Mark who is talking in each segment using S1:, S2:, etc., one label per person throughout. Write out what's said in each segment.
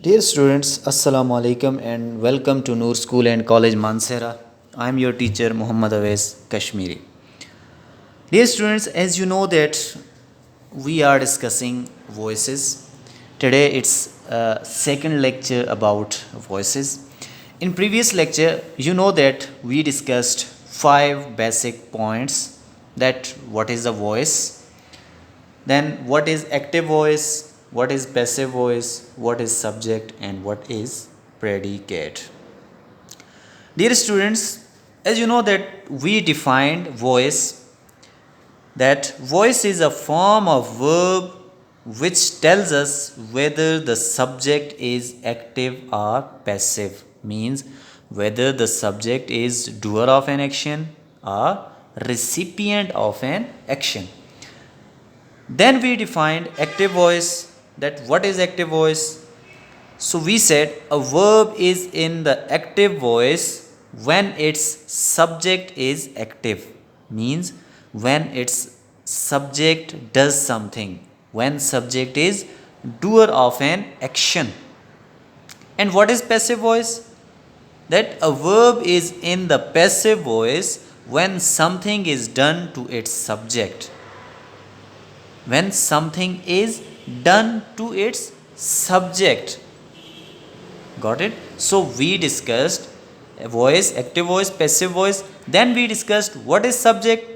S1: Dear students, Assalamu alaikum and welcome to Noor School and College Mansehra. I am your teacher M.Awais Kashmiri. Dear students, as you know that we are discussing voices. Today it's a second lecture about voices. In previous lecture, you know that we discussed 5 basic points, that what is a voice, then what is active voice, what is passive voice, what is subject and what is predicate. Dear students, as you know that we defined voice, that voice is a form of verb which tells us whether the subject is active or passive, means whether the subject is doer of an action or recipient of an action. Then we defined active voice, that what is active voice. So we said a verb is in the active voice when its subject is active, means when its subject does something, when subject is doer of an action. And what is passive voice? That a verb is in the passive voice when something is done to its subject, when something is done to its subject. Got it? So we discussed voice, active voice, passive voice. Then we discussed what is subject.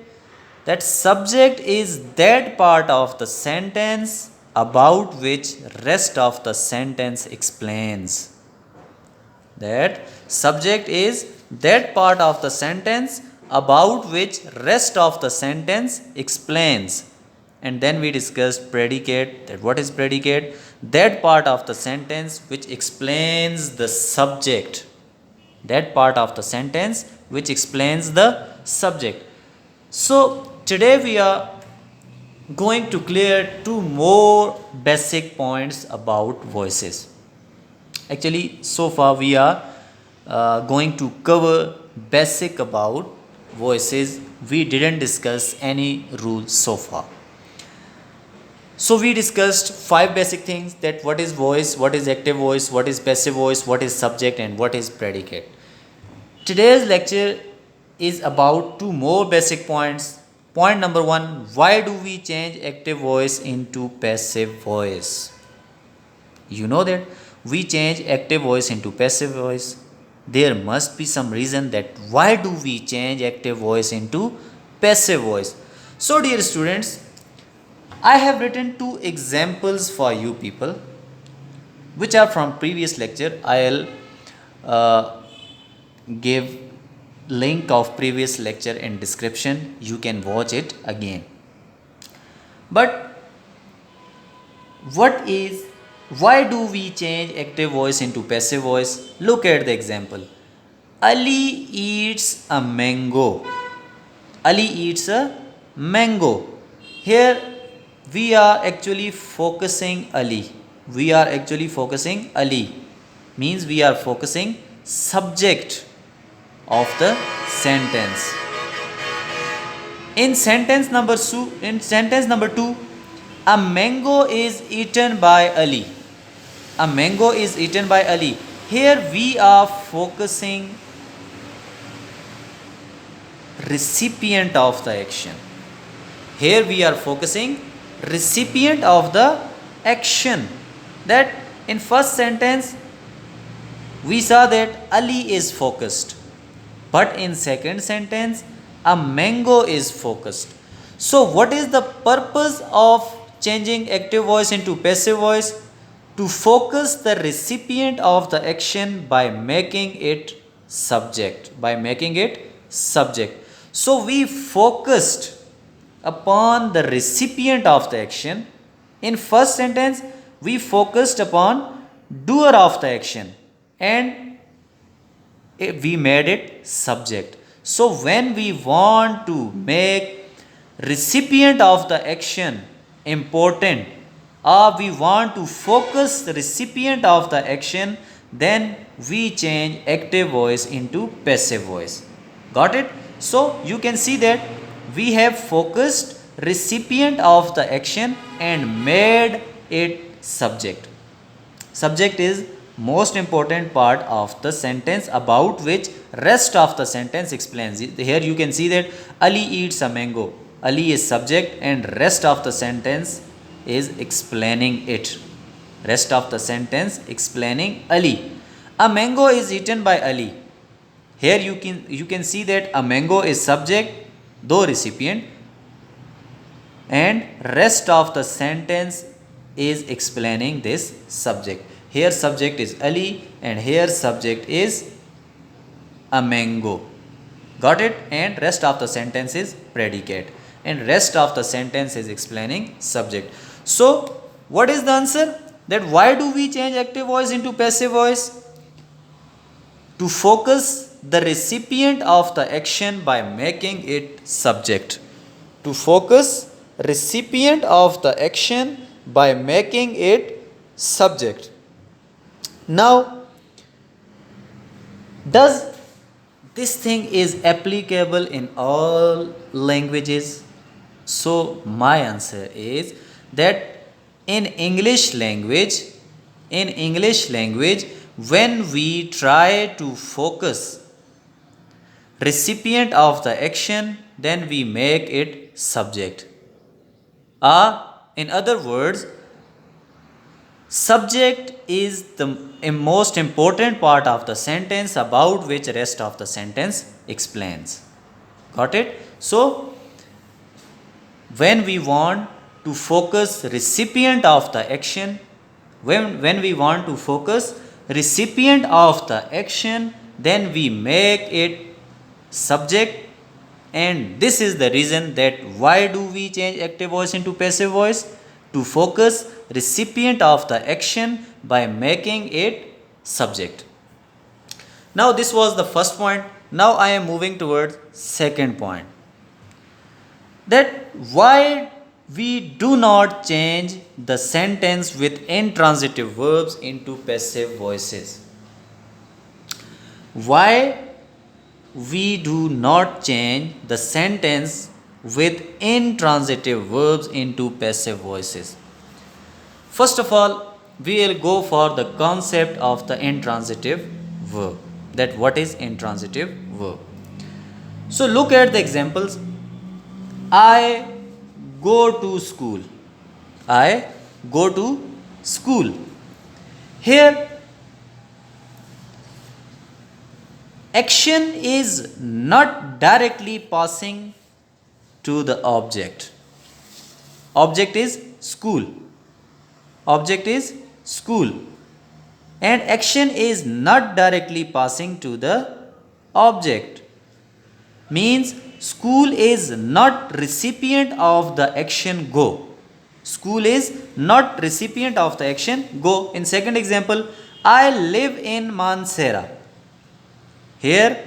S1: That subject is that part of the sentence about which rest of the sentence explains. That subject is that part of the sentence about which rest of the sentence explains. And then we discussed predicate, that what is predicate? That part of the sentence which explains the subject. That part of the sentence which explains the subject. So today we are going to clear 2 more basic points about voices. Actually, so far we are going to cover basic about voices. We didn't discuss any rules so far. So we discussed 5 basic things, that what is voice, what is active voice, what is passive voice, what is subject and what is predicate. Today's lecture is about 2 more basic points. Point number 1, why do we change active voice into passive voice? You know that we change active voice into passive voice. There must be some reason that why do we change active voice into passive voice. So dear students, I have written 2 examples for you people, which are from previous lecture. I'll give link of previous lecture in description. You can watch it again. But why do we change active voice into passive voice? Look at the example. Ali eats a mango. Ali eats a mango. Here we are actually focusing Ali. We are actually focusing Ali. Means we are focusing subject of the sentence. In sentence number 2, a mango is eaten by Ali. A mango is eaten by Ali. Here we are focusing recipient of the action. Here we are focusing recipient of the action. That in first sentence we saw that Ali is focused, but in second sentence a mango is focused. So what is the purpose of changing active voice into passive voice? To focus the recipient of the action by making it subject, So we focused upon the recipient of the action. In first sentence we focused upon doer of the action and we made it subject. So when we want to make recipient of the action important, or we want to focus the recipient of the action, then we change active voice into passive voice. Got it? So you can see that we have focused recipient of the action and made it subject. Subject is most important part of the sentence about which rest of the sentence explains. Here you can see that Ali eats a mango. Ali is subject and rest of the sentence is explaining it. Rest of the sentence explaining Ali. A mango is eaten by Ali. Here you can see that a mango is subject, though recipient, and rest of the sentence is explaining this subject. Here subject is Ali and here subject is a mango. Got it? And rest of the sentence is predicate and rest of the sentence is explaining subject. So what is the answer? That why do we change active voice into passive voice? To focus the recipient of the action by making it subject. To focus recipient of the action by making it subject. Now, does this thing is applicable in all languages? So my answer is that in English language, when we try to focus recipient of the action, then we make it subject. In other words, subject is the most important part of the sentence about which rest of the sentence explains. Got it? So when we want to focus recipient of the action, when we want to focus recipient of the action, then we make it subject. And this is the reason that why do we change active voice into passive voice? To focus recipient of the action by making it subject. Now this was the first point. Now I am moving towards second point. That why we do not change the sentence with intransitive verbs into passive voices. Why we do not change the sentence with intransitive verbs into passive voices. First of all, we will go for the concept of the intransitive verb. That what is intransitive verb? So look at the examples. I go to school. I go to school. Here action is not directly passing to the object. Object is school. Object is school. And action is not directly passing to the object. Means school is not recipient of the action go. School is not recipient of the action go. In second example, I live in Mansehra. Here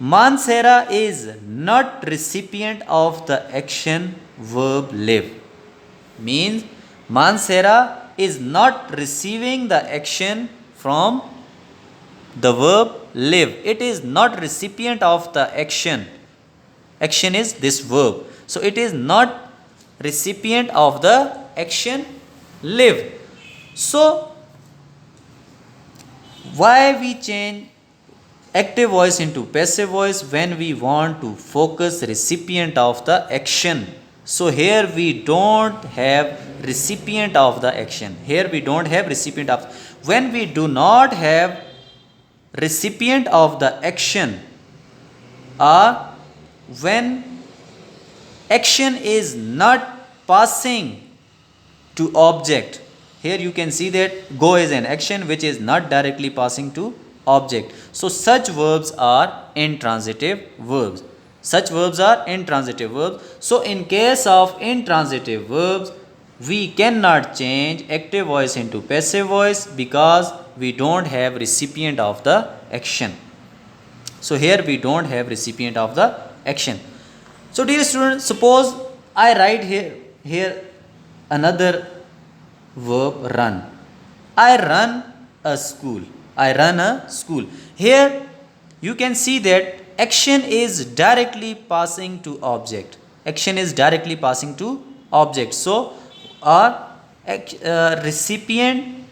S1: Mansehra is not recipient of the action verb live. Means Mansehra is not receiving the action from the verb live. It is not recipient of the action. Action is this verb. So it is not recipient of the action live. So why we change active voice into passive voice when we want to focus recipient of the action? So here we don't have recipient of the action. Here we don't have recipient of. When we do not have recipient of the action, or when action is not passing to object. Here you can see that go is an action which is not directly passing to object. So such verbs are intransitive verbs. Such verbs are intransitive verbs. So in case of intransitive verbs, we cannot change active voice into passive voice because we don't have recipient of the action. So here we don't have recipient of the action. So dear students, suppose I write here another verb run. I run a school. I run a school. Here you can see that action is directly passing to object. Action is directly passing to object. So our recipient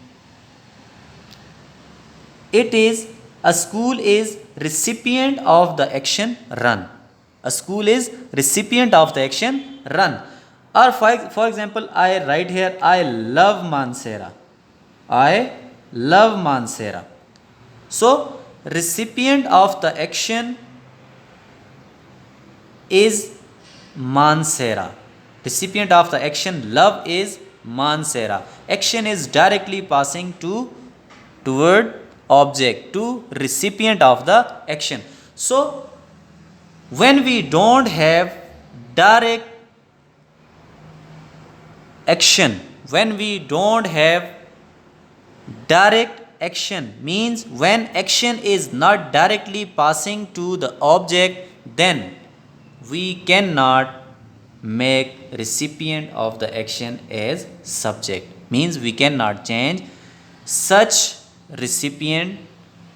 S1: It is a school is recipient of the action run. A school is recipient of the action run. Or for example, I write here, I love Mansera. I love Mansera. So, recipient of the action is Mansera. Recipient of the action love is Mansera. Action is directly passing toward object, to recipient of the action. So, when we don't have direct action, when we don't have direct action, means when action is not directly passing to the object, then we cannot make recipient of the action as subject, means we cannot change such recipient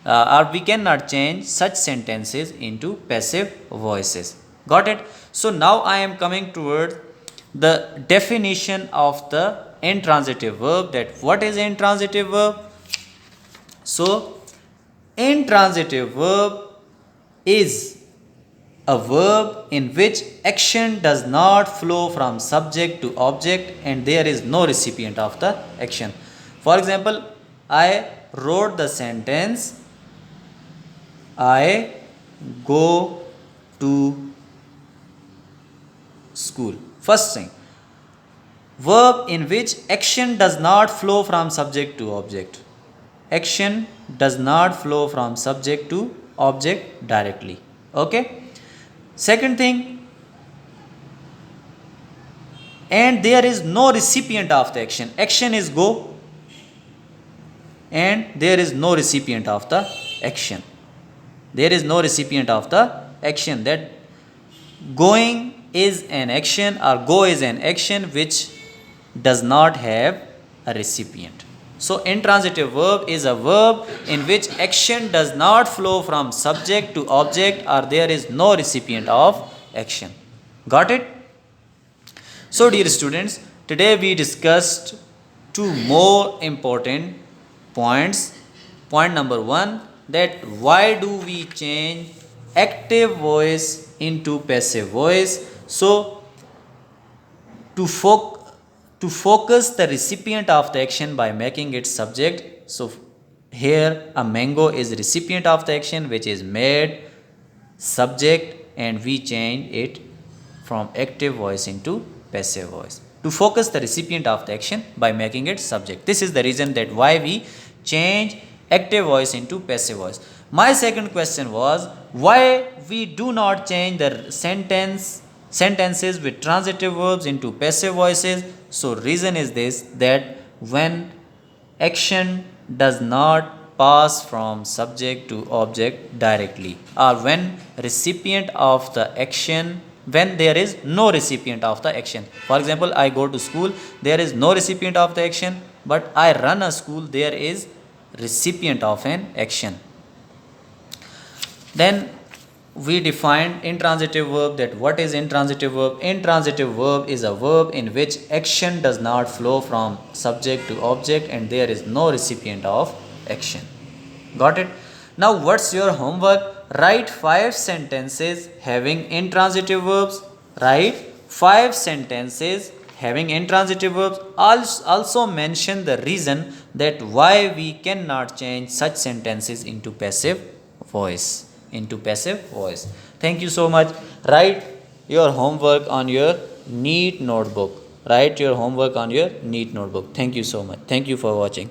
S1: or we cannot change such sentences into passive voices. Got it? So now I am coming towards the definition of the intransitive verb, that what is intransitive verb. So intransitive verb is a verb in which action does not flow from subject to object and there is no recipient of the action. For example, I wrote the sentence, I go to school. First thing, verb in which action does not flow from subject to object. Action does not flow from subject to object directly. Okay. Second thing, and there is no recipient of the action. Action is go and there is no recipient of the action. There is no recipient of the action. That going is an action or go is an action which does not have a recipient. So intransitive verb is a verb in which action does not flow from subject to object or there is no recipient of action. Got it? So dear students, today we discussed two more important points. Point number one, that why do we change active voice into passive voice. So to focus the recipient of the action by making it subject. So here a mango is recipient of the action which is made subject and we change it from active voice into passive voice. To focus the recipient of the action by making it subject. This is the reason that why we change active voice into passive voice. My second question was why we do not change the sentences with transitive verbs into passive voices. So reason is this, that when action does not pass from subject to object directly or when recipient of the action, when there is no recipient of the action. For example, I go to school, there is no recipient of the action, but I run a school, there is recipient of an action. Then we defined intransitive verb, that what is intransitive verb? Intransitive verb is a verb in which action does not flow from subject to object and there is no recipient of action. Got it? Now what's your homework? Write 5 sentences having intransitive verbs. Write 5 sentences having intransitive verbs. Also mention the reason that why we cannot change such sentences into passive voice. Thank you so much. Write your homework on your neat notebook. Thank you so much. Thank you for watching.